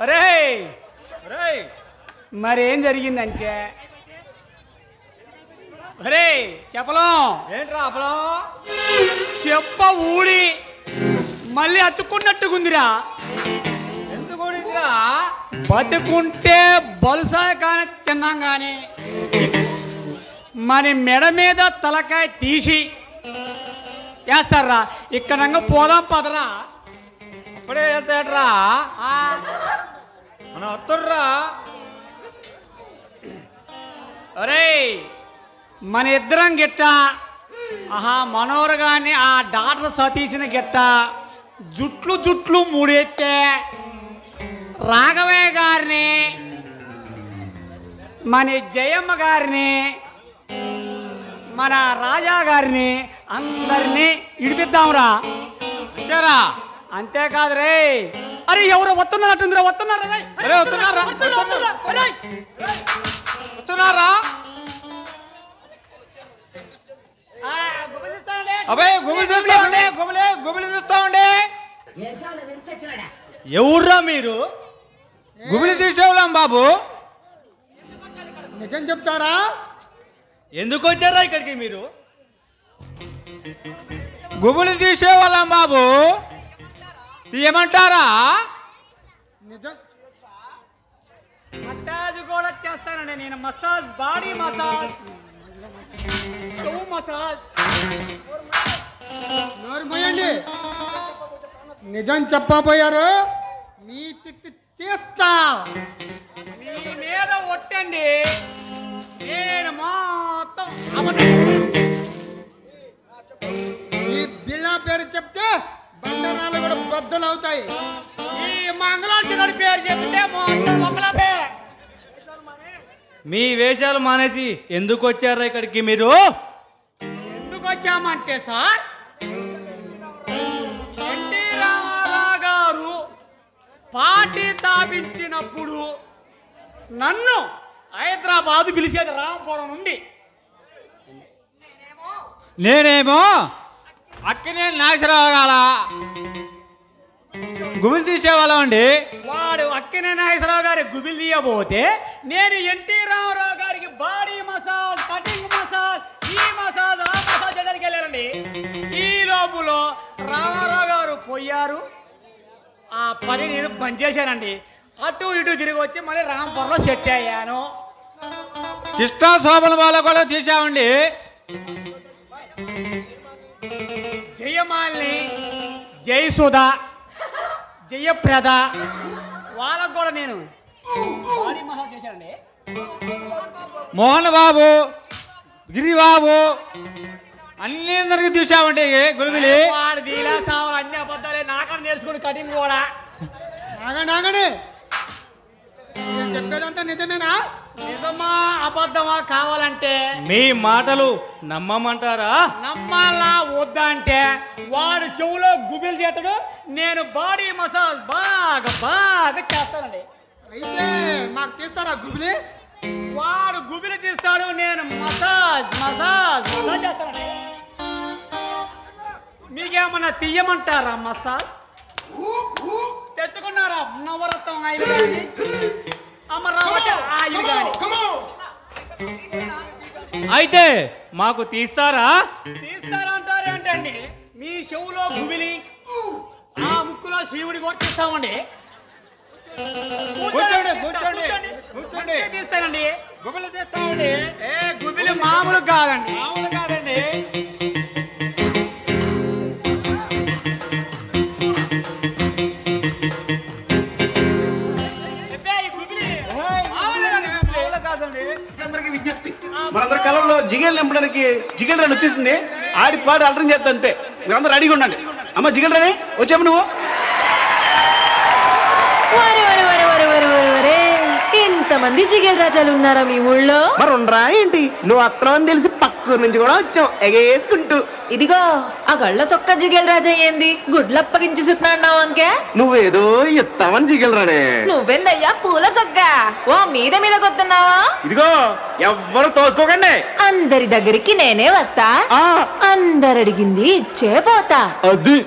అరే మరేం జరిగిందంటే అరే చెప్పలం ఏంట్రా అప్పలం చెప్ప ఊడి మళ్ళీ అతుక్కున్నట్టుకుందిరా. ఎందుకు ఊడిందిరా? బతుకుంటే బలుసాయ కానీ తిన్నాం కానీ మన మెడ మీద తలకాయ తీసి వేస్తారా. ఇక్కడ పోదాం పదరా. అప్పుడే వెళ్తాడ్రా మనం వస్తుర్రా. అరే మన ఇద్దరం గిట్ట మనోహర్ గారిని ఆ డాక్టర్ సతీష్ని గిట్ట జుట్లు మూడెత్తే రాఘవయ్య గారిని మన జయమ్మ గారిని మన రాజా గారిని అందరినీ ఇడిపిద్దాంరా. అంతేరా? అంతేకాదు రే. అరే ఎవరో వస్తున్నారా? వస్తున్నారా? అబ్బాయి గుబిలి చూస్తా ఉండే. ఎవర్రా మీరు? గుబిలి తీసేవాళ్ళం బాబు. నిజం చెప్తారా? ఎందుకు వచ్చారా ఇక్కడికి మీరు? గుబులు తీసేవాళ్ళం బాబు, తీయమంటారా? నిజం మసాజ్ కూడా చేస్తానండి నేను. Massage, body massage, shoe massage. నోరు పోయండి. నిజం చెప్పబోయారు మీ తిత్తి తీస్తా. మీ మీద ఒట్టండి నేను మొత్తం. ఈ బిళ్ళ పేరు చెప్తే బండరాలు కూడా బద్దలు అవుతాయి. ఈ మంగళార్జునుడి పేరు చెప్తే మొత్తం ఒకలపే. మీ వేషాలు మానేసి ఎందుకు వచ్చారా ఇక్కడికి మీరు? ఎందుకు వచ్చామంటే సార్, ఎన్టీ రామారావు గారు పార్టీ స్థాపించినప్పుడు నన్ను హైదరాబాద్ పిలిచేది రామపురం నుండి. నేనేమో అక్కనే నాగేశ్వరరావు గాల గుబిలు తీసేవాళ్ళం అండి. వాడు అక్కినే నాగేశ్వరరావు గారి గుబిలు తీయబోతే నేను ఎన్టీ రామారావు గారికి బాడీ మసాజ్, కటింగ్ మసాజ్, ఈ మసాజ్, ఆ మసాజ్ చేయడానికి వెళ్ళారండి. ఈ లోపల రామారావు గారు పోయారు. ఆ పని నేను బంద్ చేశానండి. అటు ఇటు తిరిగి వచ్చి మళ్ళీ రాంపురంలో సెట్ అయ్యాను. కృష్ణా శోభన వాళ్ళ కూడా తీసామండి. జయమాలిని, జయసుధ, జయప్రద వాళ్ళకు కూడా నేను బాడీ మసాజ్ చేశానండి. మోహన్ బాబు, గిరిబాబు అందరికి చూసామండి గుబిలి. వాడు దీలా సావులు అన్ని అబద్ధాలే. నాకన్నా నేర్చుకుని కటింగ్ కూడా. ఆగండి. మీరు చెప్పేదంతా నిజమేనా? నిజమా అబద్ధమా కావాలంటే మీ మాటలు నమ్మమంటారా? నమ్మాలా వద్దా అంటే వాడు చెవులో గుబిలు చేస్తాడు, నేను బాడీ మసాజ్ బాగా చేస్తానండి. అయితే మాకు తీస్తారా గుబిలి? వాడు గుబిలు తీస్తాడు, నేను మసాజ్ చేస్తానండి. మీకేమన్నా తీయమంటారా మసాజ్? తెచ్చుకున్నారా నవరత్నం 5 కానీ అమరావతి 5 కానీ? అయితే మాకు తీస్తారా? తీస్తారంటారు ఏంటండి? మీ చెవులో గుబిలి, ఆ ముక్కులో శివుడి కూడా తీస్తామండి. కూర్చోండి. తీస్తానండి. గుబిలి తీస్తామండి. గుబిలి మామూలు కాదండి. మనందరి కాలంలో జిగేలు నింపడానికి జిగేల్ రాని వచ్చేసింది. ఆడి పాడి అల్టరం చేస్తా అంతే. మీరందరూ రెడీగా ఉండండి. అమ్మ జిగేల్ రాని వచ్చాము. నువ్వు ఇంతమంది జిగేల్ రాజాలు ఉన్నారా మీ ఊళ్ళో? మరి ఉండరా ఏంటి? నువ్వు అత్తనం తెలిసి పక్కూరు నుంచి కూడా వచ్చావు ఎగేసుకుంటూ. ఇదిగో ఆ గళ్ళ సొక్క జిగేల్ రాజా ఏంది గుడ్లప్పగించి సుతున్నావు అంకే? నువ్వేదో ఎత్తావని జిగేల్ రానే. నువ్వెందయ్యా పూల సొక్క ఓ మీద కొత్తున్నావా? ఇదిగో ఎవ్వరు తోసుకోకండి. అందరి దగ్గరికి నేనే వస్తా. అందరడిగింది ఇచ్చే పోతా. అది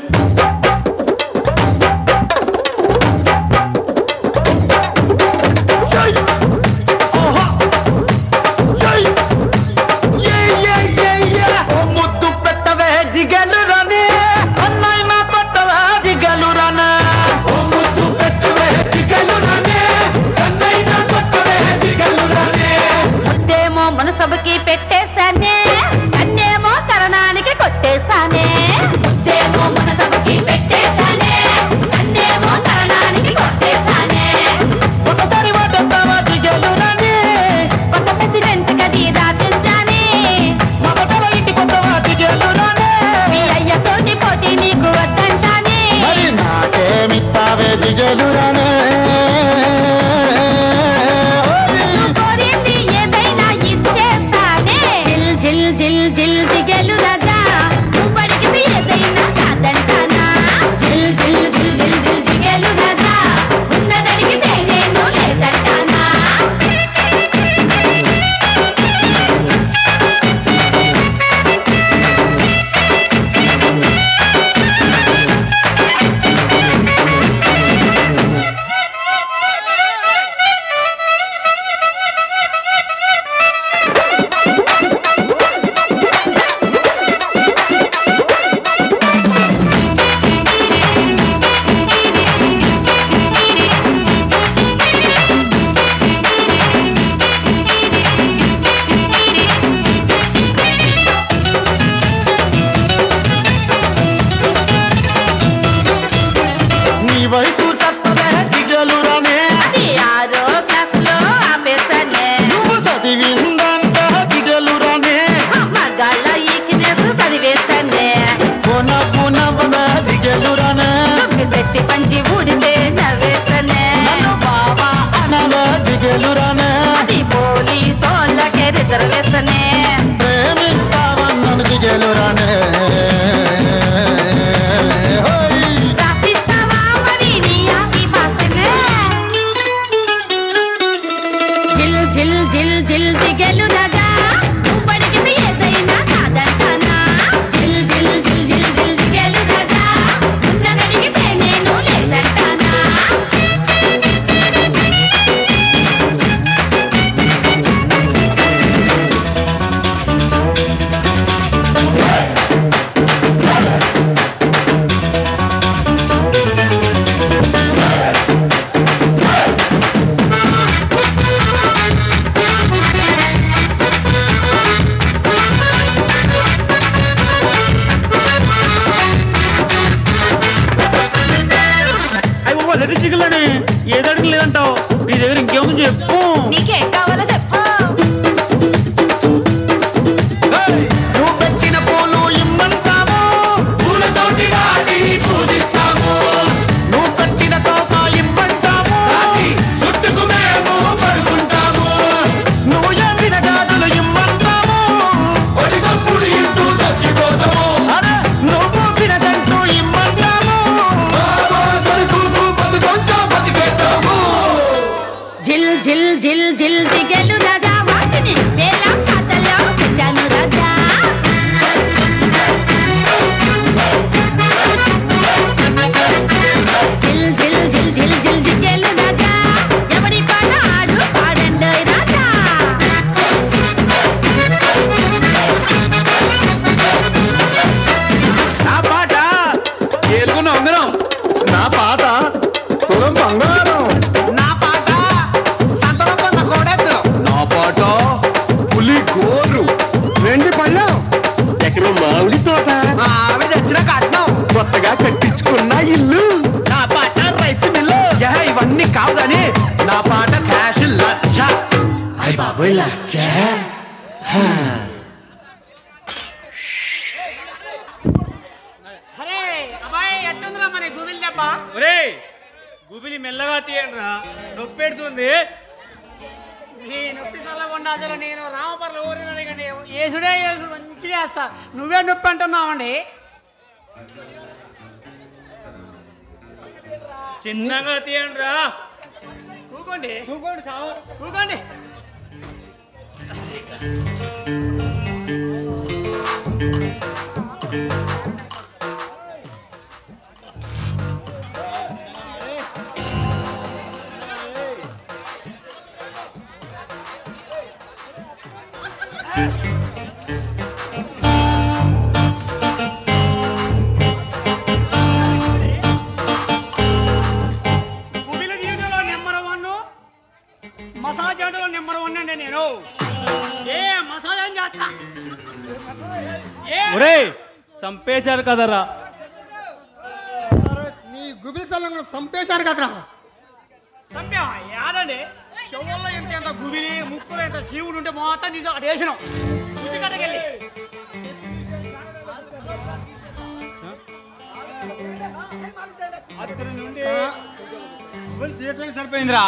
వయసు సత్తదే జిగలురానే అది 6వ క్లాసులో ఆపేస్తానే నువ్వు చదివిందంత జిగలురానే మగాళ్ళ ఈకినేసు చదివేస్తానే పున జిగలురానే శక్తి పంచి ఊడితే నవ్వేస్తానే బాబా అనల జిగలురానే అది పోలీసోళ్ళకే రిజర్వేస్తానే ప్రేమిస్తావన్నను జిగలురానే రాసిస్తావా మరి నీ ఆస్తి పాస్తనే జిల్ జిల్ జిల్ జిల్ జిగెలు రాజా నువ్వు అడిగింది ఏదైనా కాదంటానా జిల్ జిల్ జిల్ జిల్ జిల్ జిగెలు రాజా నన్ను అడిగితే నేను లేదంటానా అయ్యి చిగులని ఏది అడగలేదంటావు నీ దగ్గర ఇంకేముంది చెప్పు నీకేం కావాలో చెప్పు నువ్వు పెట్టిన పూలు ఇమ్మంటాము పూలతోటి వాటిని పూజిస్తాము నువ్వు కట్టిన తోక ఇమ్మంటాము చుట్టుకు మేము పడుకుంటాము నువ్వు చేసిన గాజులు ఇమ్మంటాము ఒడిసప్పుడు ఇంటూ చచ్చిపోతాము నువ్వు పూసిన జంటు ఇమ్మంటాము చూపు బతుకొంటా బతికేస్తాము జిల్ జిల్ జిల్ జిల్ జిగెలు రాజా వాటిని వేల కథలో పెట్టాను రాజా జిల్ జిల్ జిల్ జిల్ జిల్ జిగెలు రాజా ఎవరి పాట ఆడు పాడండోయ్ రాజా నా పాట ఏలుకున్న ఉంగరం నా పాట కులం బంగారం నా పాట సంతలో కొన్న కోడెత్తు నా పాట పులి గోరు వెండి పళ్ళం ఎకరం మామిడి తోట మా ఆవిడ వచ్చిన కట్నం కొత్తగా కట్టించుకున్న ఇల్లు నా పాట రైస్ మిల్లు ఇవన్నీ కావు కానీ నా పాట క్యాష్ లక్ష అయ్య బాబోయ్ లక్ష అరే అబ్బాయి ఎట్టుందిరా మన గుబిల్ దెబ్బ ఒరే గుబిలి మెల్లగా తీయండిరా నొప్పి పెడుతుంది నీ నొప్పి చల్లకుండా అసలు నేను రామపర్ల ఊరిని అడిగండి ఏసుడే ఏసుడు మంచిగా వేస్తా నువ్వే నొప్పి అంటున్నావండి చిన్నగా తీయండిరా కూకోండి కూకోండి కూకోండి గుబిలి దీనిలో నెంబర్ 1 మసాజ్ ఆటలో నెంబర్ 1 అండి నేను ఏ మసాజ్ అని చేస్తా ఒరే చంపేశారు కదరా నీ గుబిలి స్థలం కూడా చంపేశారు కదరా సంప్యా యాదండి చెవుల్లో ఎంత గుబిలి ముక్కులో ఎంత శివుడు ఉంటే మొత్తం నిజం అటు వేసినాం ఇంటికట్టకెళ్ళి అక్కడి నుండి గుబిలి తీయటానికి సరిపోయిందిరా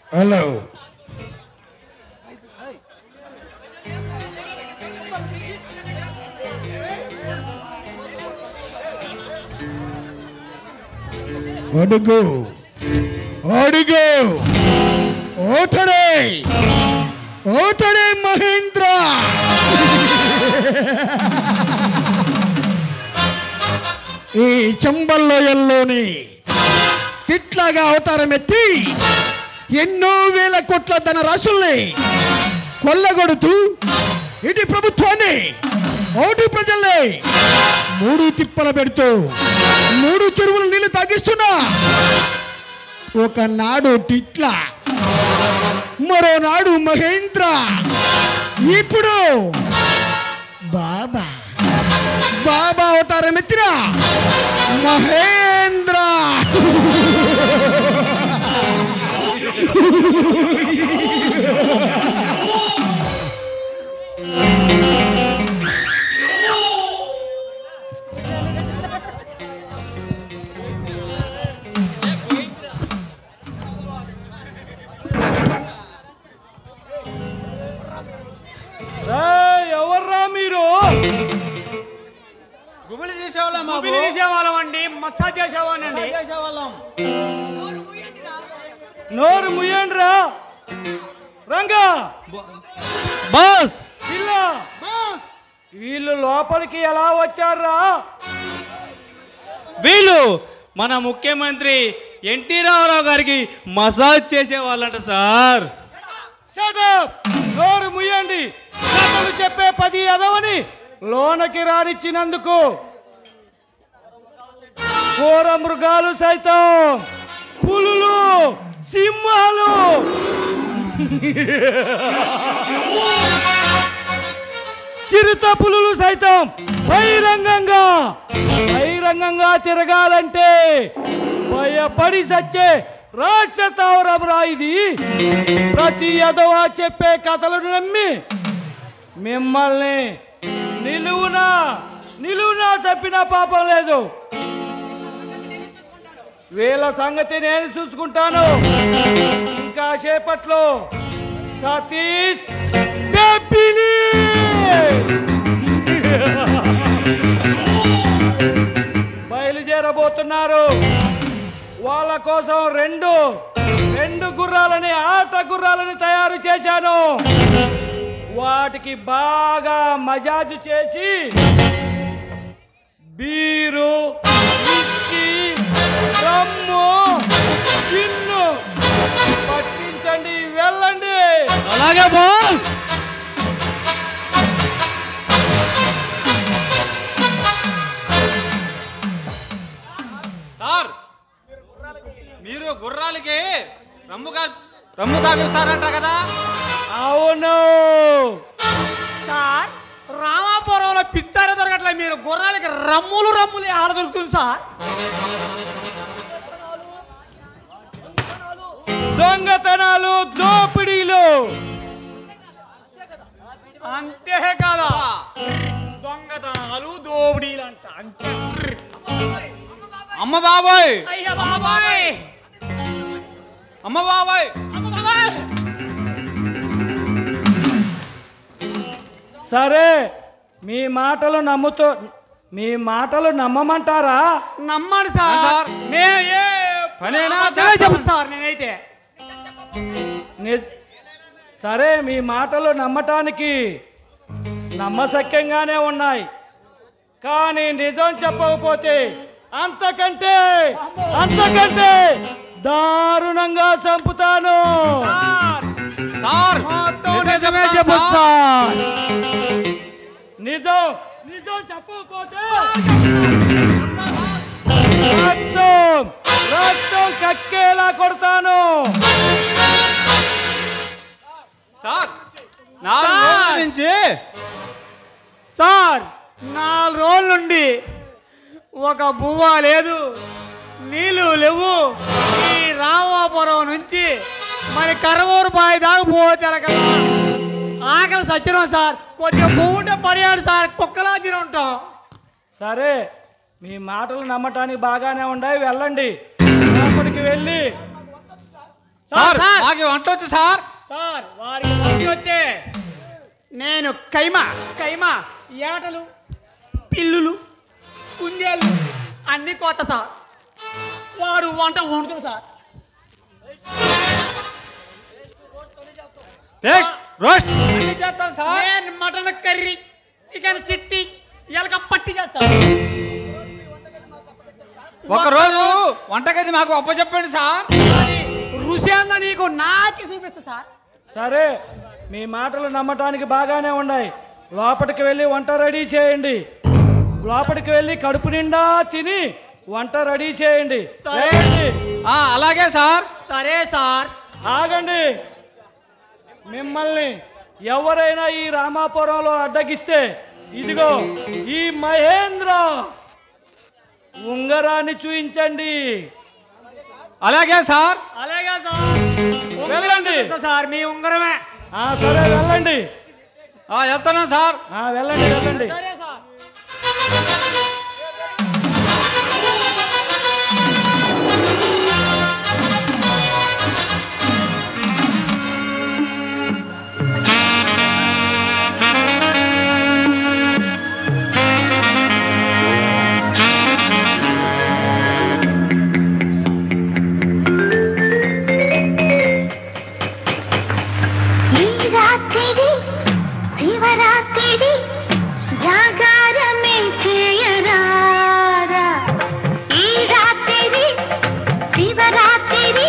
హలో అడుగు అడుగు ఓటడే ఓటడే మహేంద్ర ఈ చంబల్లోయల్లోని పిట్లాగా అవతారం ఎత్తి ఎన్నో వేల కోట్ల ధన రాశుల్ని కొల్లగొడుతూ ఇటు ప్రభుత్వాన్ని ఓటి ప్రజల్ని 3 తిప్పల పెడుతూ 3 చెరువులు నీళ్లు తాగిస్తున్నా. ఒకనాడు టిట్ల, మరోనాడు మహేంద్ర, ఇప్పుడు బాబా బాబా అవతారం ఎత్తిన మహేంద్ర. ఎవర్రా మీరు? గుబిలి తీసేవాళ్ళం తీసేవాళ్ళం అండి, మసాజ్ చేసేవాళ్ళండి. నోరు ముయ్యండ్రా రంగా. బాస్ పిల్ల, వీళ్ళు లోపలికి ఎలా వచ్చారా? వీళ్ళు మన ముఖ్యమంత్రి ఎన్టీ రామారావు గారికి మసాజ్ చేసేవాళ్ళంట సార్. నోరు ముయ్యండి. కథలు చెప్పే 10 ఎదవని లోనకి రానిచ్చినందుకు ఘోర మృగాలు సైతం, పులులు, సింహాలు, చిరుత పులులు సైతం బహిరంగంగా తిరగాలంటే భయపడి సచ్చే రాష్ట్రతావరం రా ఇది. ప్రతి ఎదవా చెప్పే కథలను నమ్మి మిమ్మల్ని నిలువునా చెప్పిన పాపం లేదు. వీళ్ళ సంగతి నేను చూసుకుంటాను. ఇంకా సేపట్లో సతీష్ బేబిని బయలుదేరబోతున్నారు. వాళ్ళ కోసం రెండు గుర్రాలని, ఆట గుర్రాలని తయారు చేశాను. వాటికి బాగా మజాజు చేసి బీరు, విస్కీ, రమ్ము, జిన్ను పట్టించండి. వెళ్ళండి. అలాగే బాస్. సార్, మీరు గుర్రాలకి రమ్ము తాగిస్తారంట కదా? అవును సార్. రామాపురంలో పిచ్చారే దొరకట్లే, మీరు గుర్రాలకి రమ్ములు ఆడ దొరుకుతుంది సార్. దొంగతనాలు, దోపిడీలు అంతే కదా. దొంగతనాలు, దోపిడీలు అంట అంతే. అమ్మ బాబాయ్, అయ్య బాబాయ్, అమ్మ బాబాయ్. సరే, మీ మాటలు నమ్మమంటారా? నమ్మండి సార్. పనేనా చెప్పు సార్. నేనైతే సరే, మీ మాటలు నమ్మటానికి నమ్మశక్యంగానే ఉన్నాయి. కానీ నిజం చెప్పకపోతే అంతకంటే దారుణంగా చంపుతాను సార్. నిజమే చెప్పు సార్. నిజం చెప్పకపోతే రక్తం కక్కేలా కొడతాను సార్. 4 రోజుల నుంచి సార్, 4 రోజుల నుండి ఒక బువ్వ లేదు, నీళ్ళు లేవు. ఈ రామాపురం నుంచి మరి కరవూరుపాయి దాకా పోతే ఆకలి సచ్చినాం సార్. కొంచెం పువ్వుంటే పడియాడు సార్, కుక్కలా తిని ఉంటాం. సరే, మీ మాటలు నమ్మటానికి బాగానే ఉన్నాయి. వెళ్ళండి. అప్పటికి వెళ్ళి సార్ మాకు వంట వచ్చు సార్. సార్, వారికి వంట వస్తే నేను కైమా ఏటలు, పిల్లులు, కుందేళ్ళు అన్ని కొత్త సార్. వాడు వంట వండుతుంది సార్. రోస్ట్ చేస్తాను సార్. నేను మటన్ కర్రీ, చికెన్ చిట్టి, ఎలక పట్టి చేస్తాను. ఒకరోజు వంటగది మాకు అప్పచెప్పండి సార్. రుచి అందా నీకు నాకి చూపిస్తా సార్. సరే, మీ మాటలు నమ్మటానికి బాగానే ఉన్నాయి. లోపలికి వెళ్ళి వంట రెడీ చేయండి. లోపలికి వెళ్ళి కడుపు నిండా తిని వంట రెడీ చేయండి. అలాగే సార్. సరే సార్. ఆగండి. మిమ్మల్ని ఎవరైనా ఈ రామాపురంలో అడ్డగిస్తే ఇదిగో ఈ మహేంద్ర ఉంగరాన్ని చూయించండి. అలాగే సార్. అలాగే సార్. వెళ్ళండి సార్ మీ ఉంగరమే. సరే వెళ్ళండి. వెళ్తున్నాం సార్. వెళ్ళండి వెళ్ళండి. సరే సార్. శివరాత్రి జాగారమే చేయరారా. ఈ రాత్రి శివరాత్రి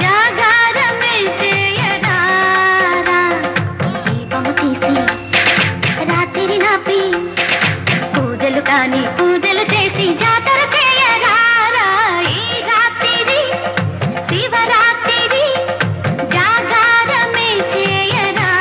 జాగారమే చేయరారా. దీపము తీసి రాత్రి నాపి పూజలు కాని పూజలు చేసి జాతర చేయరారా. ఈ రాత్రి శివరాత్రి జాగారమే చేయరారా.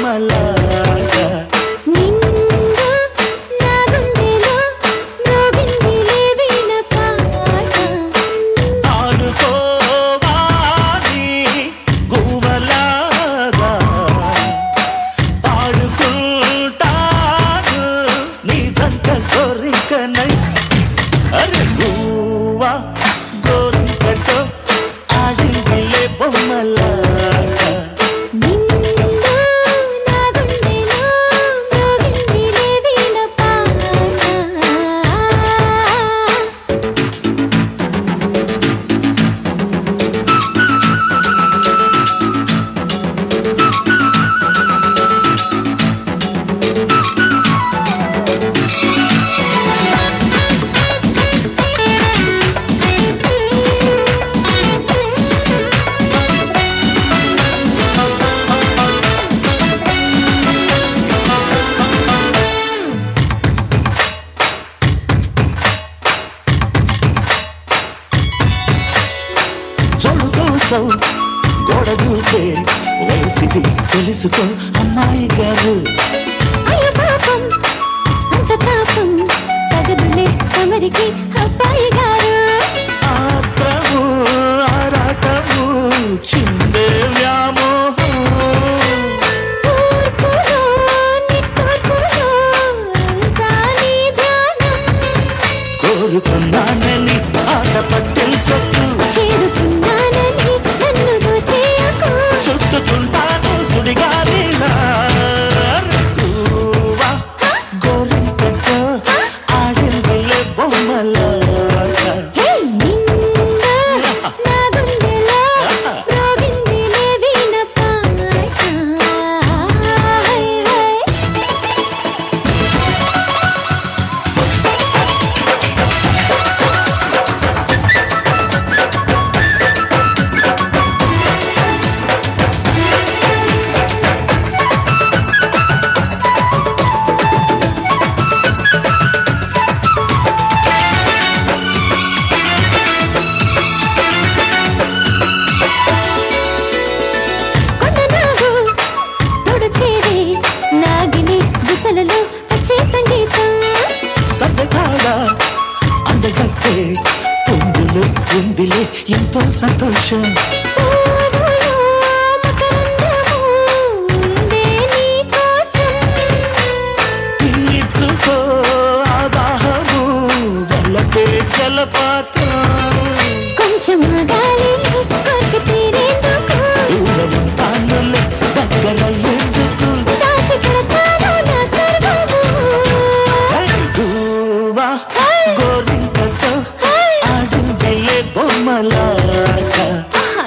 బొమ్మలాగా నిండు నా గుండెలో మ్రోగిందిలే వీణ పాట ఆడుకోవాలి గువ్వలాగా పాడుకుంటాను నీ జంట కోరికనై అరే గువ్వా గోరింకతో ఆడిందిలే బొమ్మలాగా నిండు నా గుండెలో మ్రోగిందిలే వీణ పాట జోడు కోసం గోడ దూకే వయసిది తెలుసుకో అమ్మాయి గారు అయ్య పాపం అంత తాపం తగదులే తమరికి అబ్బాయి గారు ఆత్రము ఆరాటము చిందే వ్యామోహం తూర్పులో నిట్టూర్పులో అంతా నీ ధ్యానం కోరుకున్నానని ఆట పట్టించకు చేరుకున్నానని నన్ను దోచేయకు చుట్టుకుంటాను సుడిగాలిలా గువ్వా గోరింకతో ఆడిందిలే బొమ్మలాగా హే నిండు నా గుండెలో మ్రోగిందిలే వీణ పాట హై హై కొండనాగు తోడు చేరే నాగిని దిశలలో వచ్చే సంగీతం సద్దకాడ అందగట్టే పొంగులు ఉందిలే ఎంతో సంతోషం పూవులో మకరందము ఉందే నీ కోసం తీర్చుకో ఆదాహము వల్లపే జలపాతం కొంచెం ఆగాలి కోరిక తీరేందుకు దూరముంటానులే దగ్గర ఎందుకు దాచిపెడతాను నా సర్వము గువ్వా గోరింకతో ఆడిందిలే బొమ్మలాగా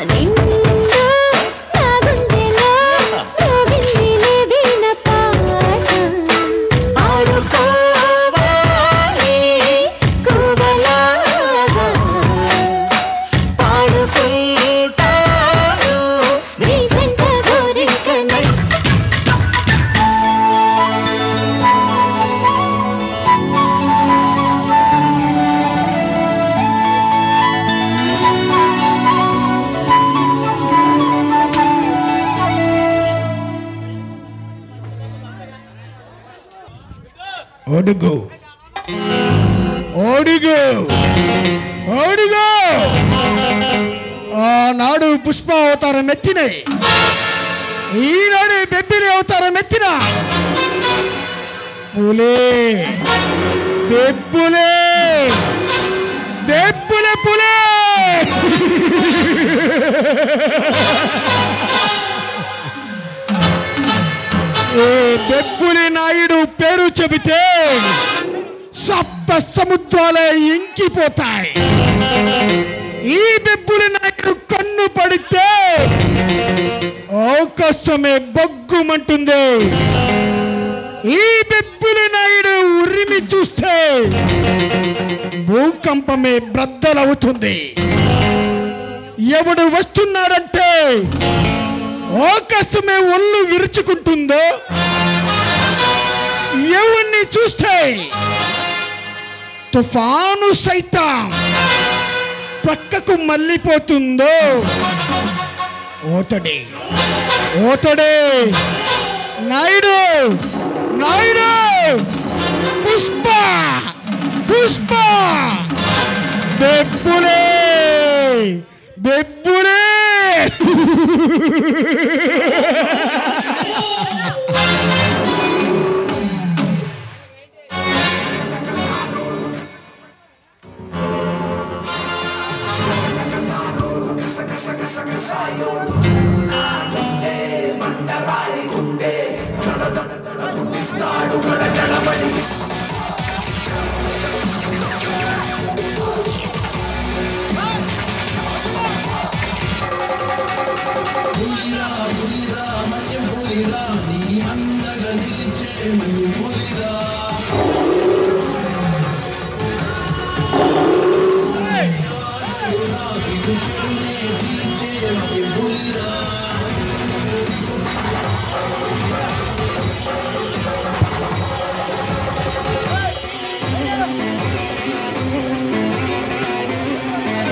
నిండు నా గుండెలో మ్రోగిందిలే వీణ పాట ఆడుకోవాలి గువ్వలాగా పాడుకుంటాను నీ జంట కోరికనై అడుగు అడుగు అడుగు ఆనాడు పుష్ప అవతారం ఎత్తినాయి ఈనాడు బెబ్బిలి అవతారం ఎత్తిన పులే బెబ్బులే బెబ్బులే పులే ఏ బెబ్బులి నాయుడు పేరు చెబితే సప్త సముద్రాలే ఇంకిపోతాయి. ఈ బెబ్బులి నాయుడు కన్ను పడితే ఆకాశమే బొగ్గుమంటుంది. ఈ బెబ్బులి నాయుడు ఉరిమి చూస్తే భూకంపమే బ్రద్దలవుతుంది. ఎవడు వస్తున్నాడంటే ఆకాశమే ఒళ్ళు విరుచుకుంటుందో, ఎవరిని చూస్తే తుఫాను సైతం పక్కకు మళ్ళీపోతుందో ఓతడే ఓతడే Naidu Naidu Pushpa Pushpa బెబ్బులే బెబ్బులే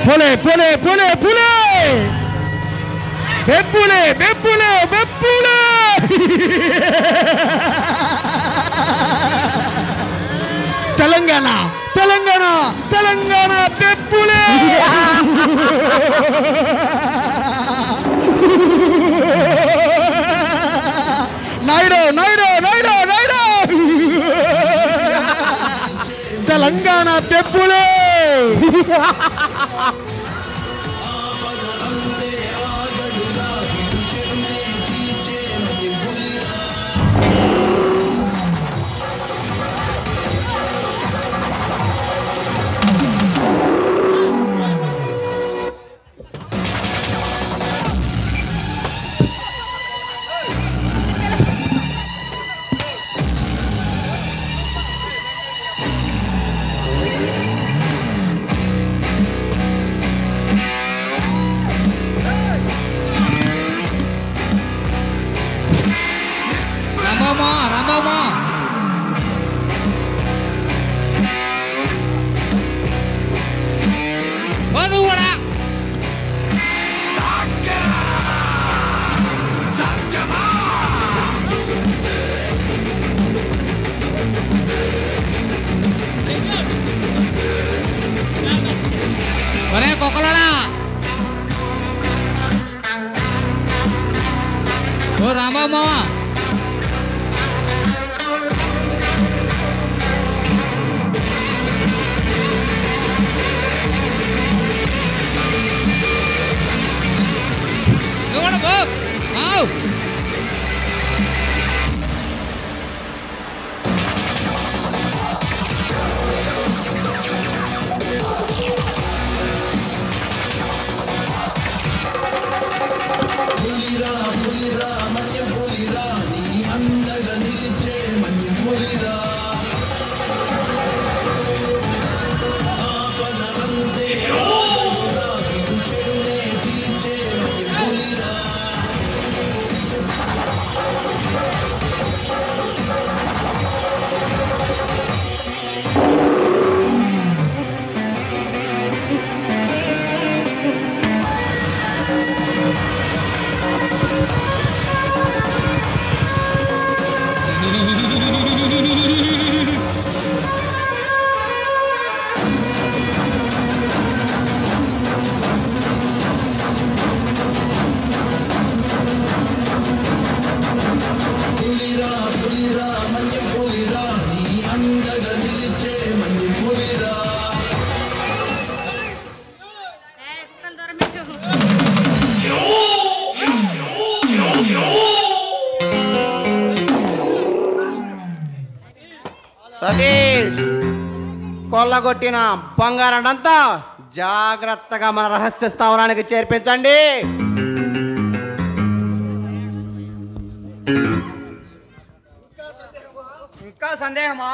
Pule, pule, pule, pule! Beppule, beppule, beppule! Telangana, Telangana, Telangana, beppule! Naidu, Naidu, Naidu, Naidu! Telangana, beppule! Rambama. Manu wada. Ore kokolona. Oh Rambama. Mau. Satish కొల్లగొట్టిన బంగారాన్నంతా జాగ్రత్తగా మన రహస్య స్థావరానికి చేర్పించండి. ఇంకా సందేహమా?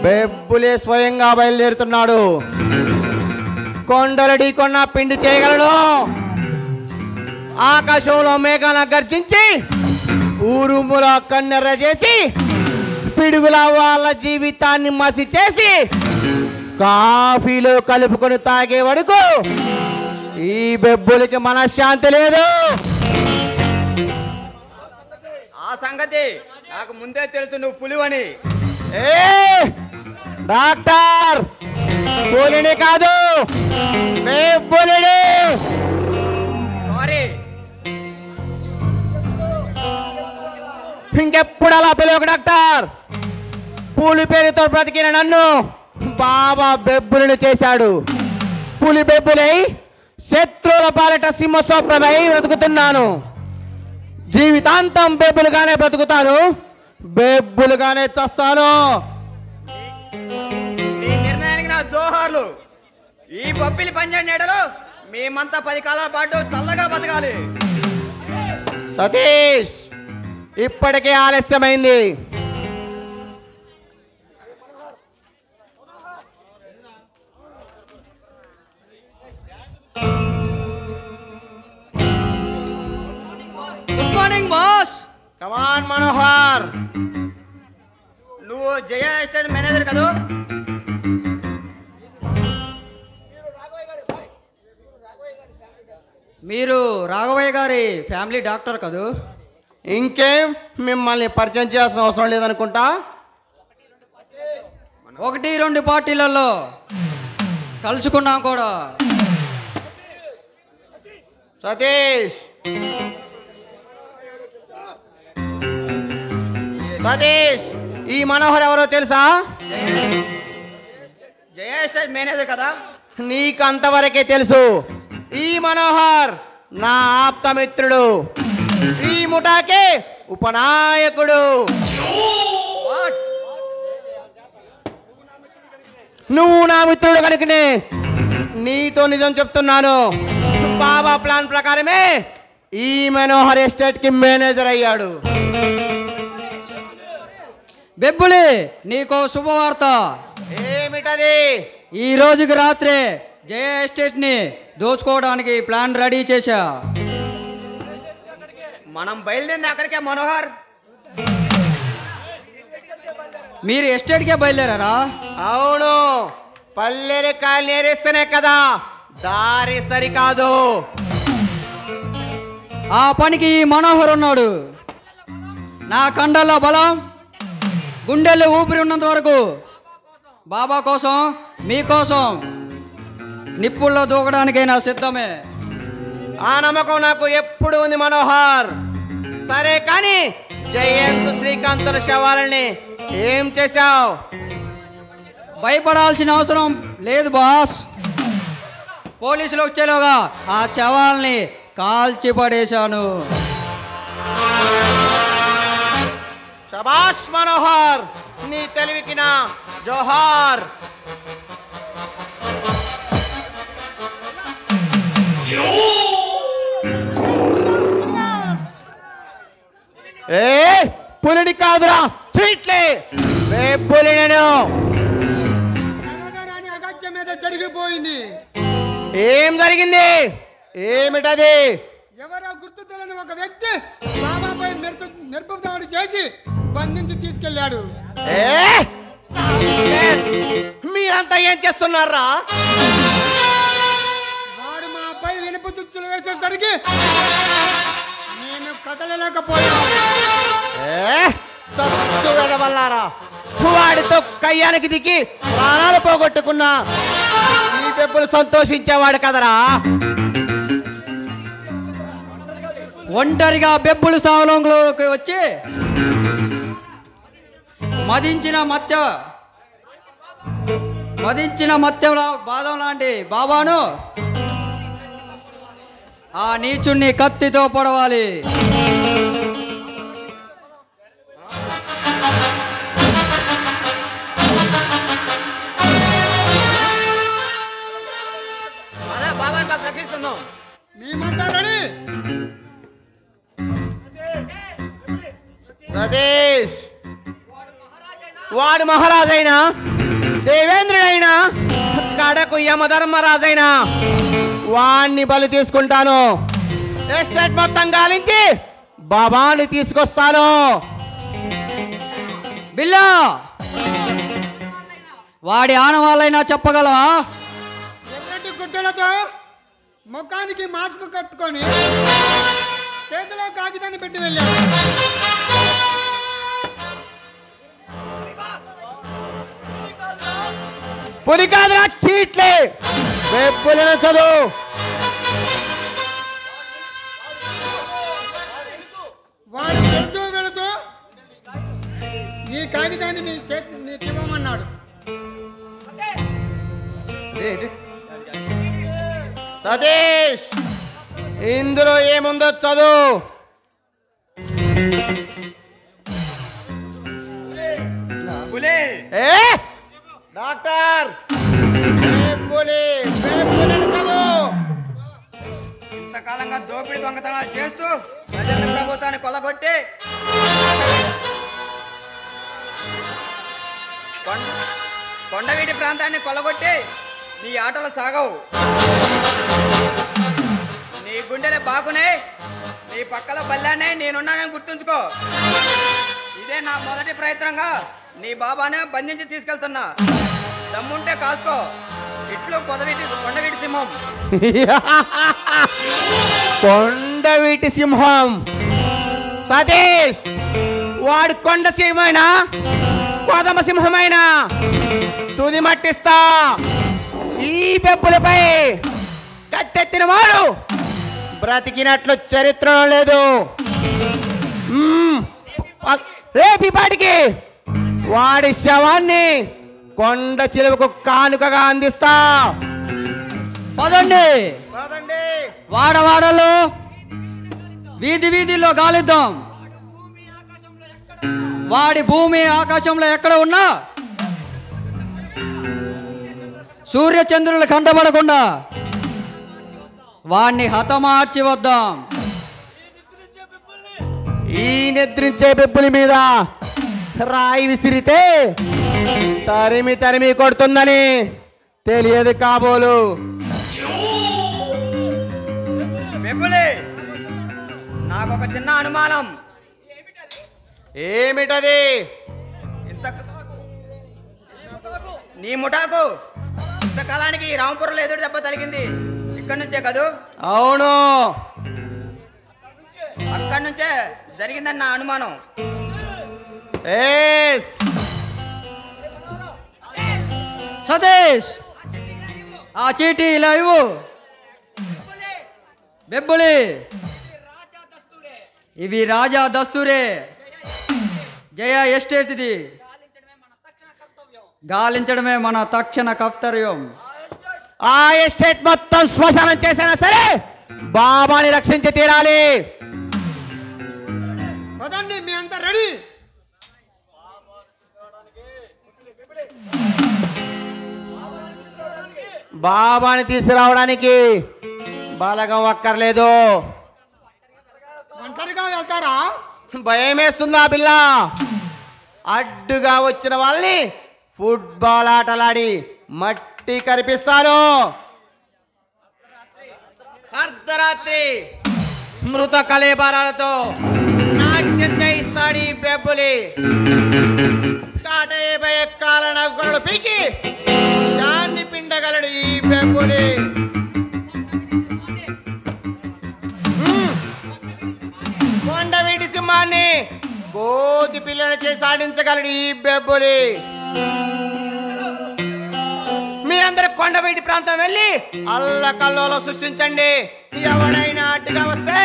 బెబ్బులే స్వయంగా బయలుదేరుతున్నాడు. కొండలడి కొన్న పిండి చేయగలడు. ఆకాశంలో మేఘాల గర్జించి ఊరుముల కన్నెర్ర చేసి పిడుగుల వాళ్ళ జీవితాన్ని మసి చేసి కాఫీలో కలుపుకొని తాగే వరకు ఈ బెబ్బులకి మనశ్శాంతి లేదు. సంగతి నాకు ముందే తెలుసు నువ్వు పులివని. ఏ డాక్టర్, పులిని కాదు పులిని. సారీ, ఇంకెప్పుడు అలా పిలువకు డాక్టర్. పులి పేరుతో బ్రతికిన నన్ను బాబా బెబ్బులను చేశాడు. పులి బెబ్బులై శత్రువుల పాలట సింహస్వప్నమై బ్రతుకుతున్నాను. జీవితాంతం బెబ్బులుగానే బ్రతుకుతాను, బెబ్బులుగానే చస్తాను. నీ నిర్ణయానికి నా జోహార్లు. ఈ బొబ్బిలి పంజాబ్ నీడలో మేమంతా 10 కాలాల పాటు చల్లగా బతకాలి. సతీష్, ఇప్పటికే ఆలస్యమైంది. Good morning boss. Come on Manohar, నువ్వు జయ ఎస్టేట్ మేనేజర్ కదా? మీరు రాఘవయ్య గారి ఫ్యామిలీ డాక్టర్ కదూ? ఇంకేం, మిమ్మల్ని పరిచయం చేయాల్సిన అవసరం లేదనుకుంటా. 1-2 పార్టీలలో కలుసుకున్నాం కూడా. సతీష్, సతీష్, ఈ మనోహర్ ఎవరో తెలుసా? జయ ఎస్టేట్ మేనేజర్ కదా? నీకు అంతవరకే తెలుసు. ఈ మనోహర్ నా ఆప్తమిత్రుడు, ఈ ముఠాకే ఉపనాయకుడు. నువ్వు నా మిత్రుడు కనుకనే నీతో నిజం చెప్తున్నాను. బాబా ప్లాన్ ప్రకారమే ఈ మనోహర్ ఎస్టేట్ కి మేనేజర్ అయ్యాడు. బెబ్బులి, నీకో శుభవార్త. ఏమిటది? ఈ రోజుకి రాత్రే జయ ఎస్టేట్ ని దోచుకోవడానికి ప్లాన్ రెడీ చేశా. మనం బయలుదేరింది అక్కడికే మనోహర్. మీరు ఎస్టేట్కే బయలుదేరారా? అవును, పల్లెరి కాయలు నేరేస్తేనే కదా దారి సరికాదు. ఆ పనికి మనోహర్ ఉన్నాడు. నా కండల్లో బలం, గుండెల్లో ఊపిరి ఉన్నంత వరకు బాబా కోసం, మీకోసం నిప్పుల్లో దూకడానికైనా సిద్ధమే. ఆ నమ్మకం నాకు ఎప్పుడు ఉంది మనోహర్. సరే కానీ జయంత్ శ్రీకాంతుల శవాలని ఏం చేశావు? భయపడాల్సిన అవసరం లేదు బాస్. పోలీసులు వచ్చేలోగా ఆ శవాల్ని కాల్చి పడేశాను. శబాష్ మనోహర్, నీ తెలివికి నా జోహార్. ఏ పులిని కాదురా, చీట్లే పులి. నేను అగత్యం మీద జరిగిపోయింది. ఏం జరిగింది? ఏమిటది? ఎవరో గుర్తు తెలియని ఒక వ్యక్తి బాబాపై నిర్బంధాలు చేసి బంధించి తీసుకెళ్లాడు. మీరంతా ఏం చేస్తున్నారా? వాడు మా పై వినుపు చుచ్చులు వేసేసరికి నేను కదలలేకపోయాను. వాడితో కయ్యానికి దిగి ప్రాణాలు పోగొట్టుకున్నా ఈ పెప్పులు సంతోషించేవాడు కదరా. ఒంటరిగా బెబ్బులు స్థావరంలోకి వచ్చి మదించిన మత్య బాదం లాంటి బాబాను ఆ నీచుణ్ణి కత్తితో పొడవాలి. మేమంతా రెడీ. సతీష్, వాడు మహారాజైనా, దేవేంద్రుడైనా, కడకు యమధర్మరాజైనా వాణ్ణి బలి తీసుకుంటాను. ఎస్టేట్ మొత్తం గాలించి బాబాని తీసుకొస్తాను. బిల్లా, వాడి ఆనవాళ్ళైనా చెప్పగలవా? ఎర్రటి గుడ్డలతో ముఖానికి మాస్క్ కట్టుకొని చేతిలో కాగితాన్ని పెట్టి వెళ్ళాడు. పులి కాదురా చీట్లే బెబ్బులను చదువు. వాడు వెళుతూ వెళుతూ ఈ కాగితాన్ని మీకు ఇవ్వమన్నాడు. సతీష్ ఇందులో ఏముందో చదువు. డాక్టర్ ఇంతకాలంగా దోపిడీ దొంగతనాలు చేస్తూ ప్రజల ప్రభుత్వాన్ని కొల్లగొట్టి కొండవీటి ప్రాంతాన్ని కొల్లగొట్టి నీ ఆటలు సాగవు. నీ గుండెలే బాగునే, నీ పక్కల బల్లానే నేనున్నానని గుర్తుంచుకో. ఇదే నా మొదటి ప్రయత్నంగా నీ బాబానే బంధించి తీసుకెళ్తున్నా. దమ్ముంటే కాసుకో. ఇట్లు కొండవీటి సింహం. కొండవీటి సింహం. సతీష్ వాడు కొండ సింహమైనా కోదమ సింహమైనా తుది మట్టిస్తా. ఈ బెబ్బులపై కట్టెత్తిన వాడు బ్రతికినట్లు చరిత్రలో లేదు. రేపు పాటికి వాడి శవాన్ని కొండ చిలువకు కానుకగా అందిస్తా. పదండి వాడవాడలో వీధి వీధిలో గాలిద్దాం. వాడి భూమి ఆకాశంలో ఎక్కడ ఉన్నా సూర్యచంద్రులు కంటపడకుండా వాణ్ణి హతమార్చి వద్దాం. ఈ నిద్రించే బెబ్బుల మీద రాయి విసిరితే తరిమి తరిమి కొడుతుందని తెలియదు కాబోలు. నాకొక చిన్న అనుమానం. ఏమిటది? నీ ముఠాకు ఇంతకాలానికి ఈ రాంపురంలో ఎదురు దెబ్బ తగిలింది ఇక్కడి నుంచే కదూ? అవును, అక్కడి నుంచే జరిగిందని నా అనుమానం. సతీష్ ఆ చీటీ ఇలా ఇవ్వు. బెబ్బులి ఇవి రాజా దస్తూరే. జయ ఎస్టేట్ది. గాలించడమే మన తక్షణ కర్తవ్యం. ఆ ఎస్టేట్ మొత్తం శ్మశానం చేసినా సరే బాబాని రక్షించి తీరాలి. పదండి, మీ అంతా రెడీ. బాబాని తీసుకురావడానికి బలగం అక్కర్లేదు. ఒంటరిగా వెళ్తారా? భయమేస్తుందా పిల్ల? అడ్డుగా వచ్చిన వాళ్ళని ఫుట్బాల్ ఆటలాడి మట్టి కనిపిస్తాను. అర్ధరాత్రి మృత కళేబరాలతో నాట్యం చేయిస్తాడు ఈ బెబ్బులి. కాటయ్యే కాలన గొడవలు పీకి శాన్ని పిండగలడు ఈ బెబ్బులి. కొండవీటి సింహాన్ని కోతి పిల్లలు చేసి ఆడించగలడు ఈ బెబ్బులి. మీరందరూ కొండవీటి ప్రాంతం వెళ్ళి అల్లకల్లోలో సృష్టించండి. ఎవడైనా అడ్డుగా వస్తే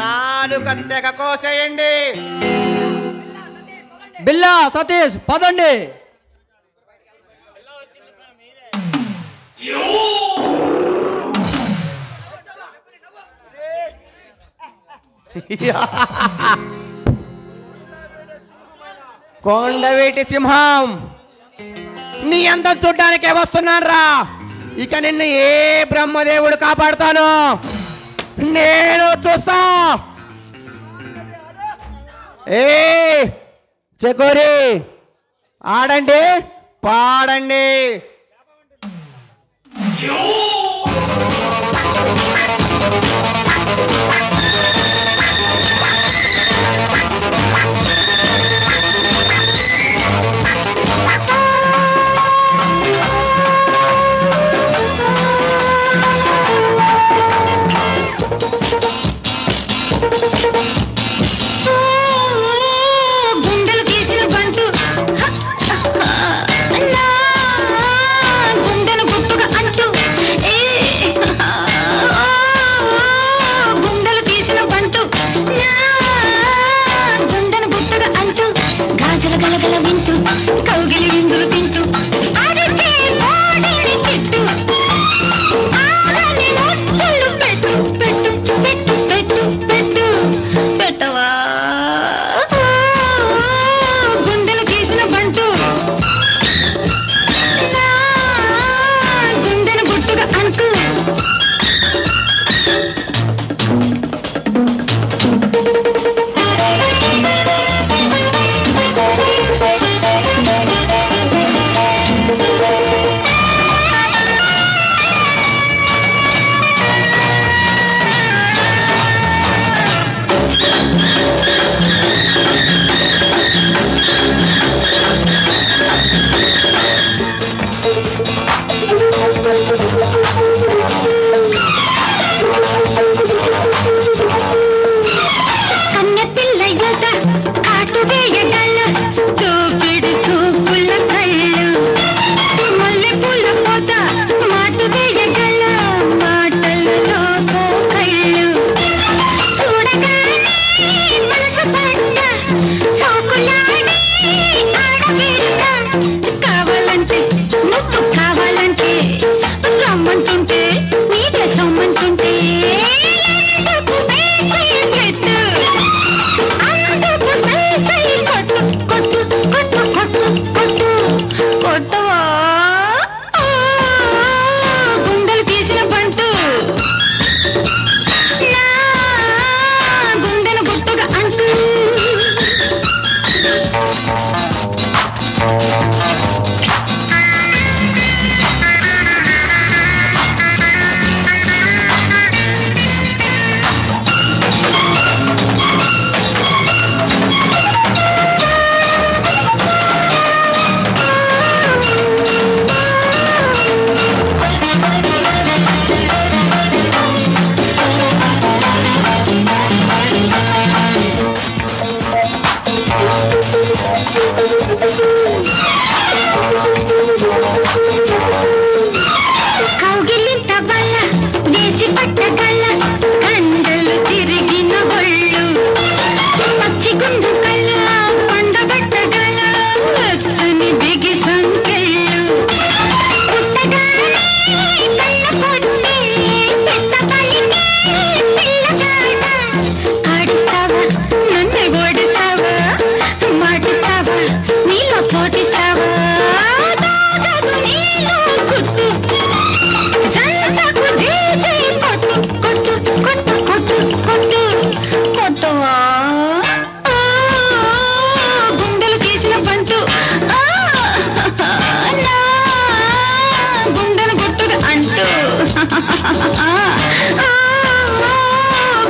నాలుగు తెగ కోసేయండి. బిల్లా సతీష్ పదండి. కొండవీటి సింహం నీ అందం చూడ్డానికే వస్తున్నాను రా. ఇక నిన్ను ఏ బ్రహ్మదేవుడు కాపాడుతాను నేను చూస్తా. ఏ చెకోరి ఆడండి పాడండి. గుండెలు గీసిన బంటు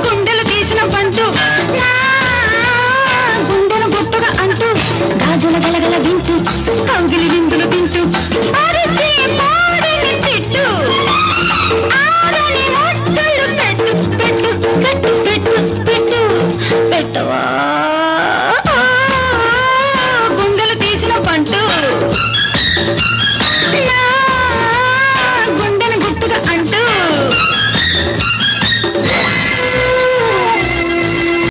గుండెలు తీసిన పంటూ గుండెను గుట్టుగా అంటూ గాజుల గలగల వింటూ